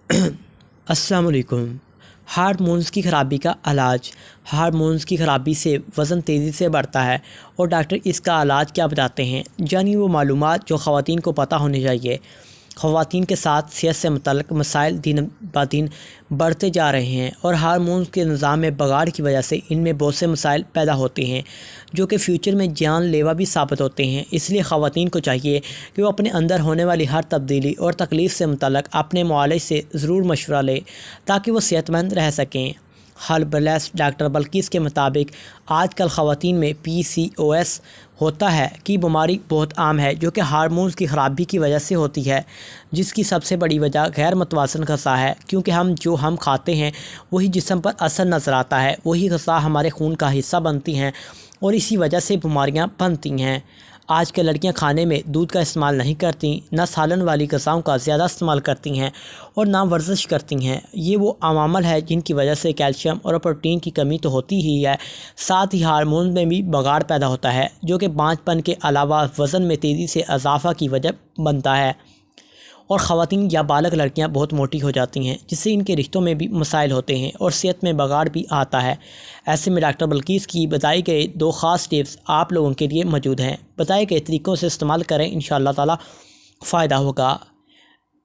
अस्सलाम वालेकुम। हार्मोन्स की ख़राबी का इलाज। हार्मोन्स की ख़राबी से वज़न तेज़ी से बढ़ता है और डॉक्टर इसका इलाज क्या बताते हैं, यानी वो मालूमात जो ख़वातीन को पता होनी चाहिए। ख़वातीन के साथ सेहत से मुतल्लिक़ मसाइल दिन ब दिन बढ़ते जा रहे हैं और हार्मोन्स के निज़ाम में बगाड़ की वजह से इनमें बहुत से मसाइल पैदा होते हैं जो कि फ्यूचर में जानलेवा भी साबित होते हैं। इसलिए ख़वातीन को चाहिए कि वो अपने अंदर होने वाली हर तब्दीली और तकलीफ़ से मुतल्लिक़ अपने मुआलिज से ज़रूर मशवरा लें ताकि वो सेहतमंद रह सकें। हर्बलेस डॉक्टर बल्किस के मुताबिक आजकल ख़वातीन में PCOS होता है कि बीमारी बहुत आम है जो कि हार्मोन्स की ख़राबी की वजह से होती है, जिसकी सबसे बड़ी वजह गैर मुतवाज़िन ग़िज़ा है। क्योंकि हम खाते हैं वही जिस्म पर असर नज़र आता है, वही ग़िज़ा हमारे खून का हिस्सा बनती हैं और इसी वजह से बीमारियां बनती हैं। आज के लड़कियां खाने में दूध का इस्तेमाल नहीं करती, न सालन वाली ग़िज़ाओं का ज़्यादा इस्तेमाल करती हैं और ना वर्जिश करती हैं। ये वो अवामल है जिनकी वजह से कैल्शियम और प्रोटीन की कमी तो होती ही है, साथ ही हार्मोन में भी बगाड़ पैदा होता है जो कि बांझपन के अलावा वज़न में तेज़ी से इजाफ़ा की वजह बनता है और ख़वातीन या बालग लड़कियां बहुत मोटी हो जाती हैं, जिससे इनके रिश्तों में भी मसाइल होते हैं और सेहत में बगाड़ भी आता है। ऐसे में डॉक्टर बल्किस की बताई गई 2 ख़ास टिप्स आप लोगों के लिए मौजूद हैं। बताए गए तरीक़ों से इस्तेमाल करें, इंशाअल्लाह ताला फ़ायदा होगा।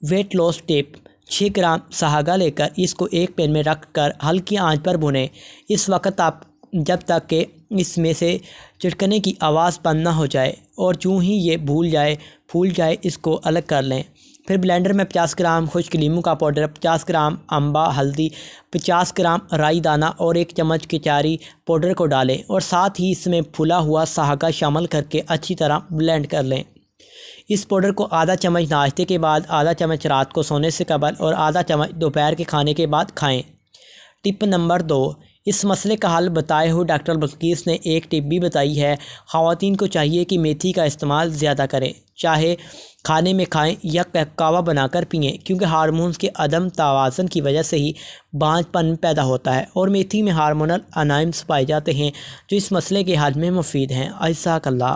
वेट लॉस टिप: 6 ग्राम सहागा लेकर इसको एक पैन में रख कर हल्की आंच पर भुनें। इस वक्त आप जब तक कि इसमें से चिटकने की आवाज़ बंद ना हो जाए और यूँ ही ये फूल जाए इसको अलग कर लें। फिर ब्लेंडर में 50 ग्राम खुश्क नींबू का पाउडर, 50 ग्राम अम्बा हल्दी, 50 ग्राम राई दाना और 1 चम्मच केचारी पाउडर को डालें और साथ ही इसमें फुला हुआ सहागा शामिल करके अच्छी तरह ब्लेंड कर लें। इस पाउडर को आधा चम्मच नाश्ते के बाद, आधा चम्मच रात को सोने से कबल और आधा चम्मच दोपहर के खाने के बाद खाएं। टिप नंबर 2, इस मसले का हल बताए हुए डॉक्टर बल्किस ने एक टिप भी बताई है। ख़वातीन को चाहिए कि मेथी का इस्तेमाल ज़्यादा करें, चाहे खाने में खाएं या कहवा बनाकर पिएं, क्योंकि हार्मोन्स के अदम तवाज़ुन की वजह से ही बांझपन पैदा होता है और मेथी में हार्मोनल एनाइम्स पाए जाते हैं जो इस मसले के हल में मुफीद हैं। अज़ाकल्लाह।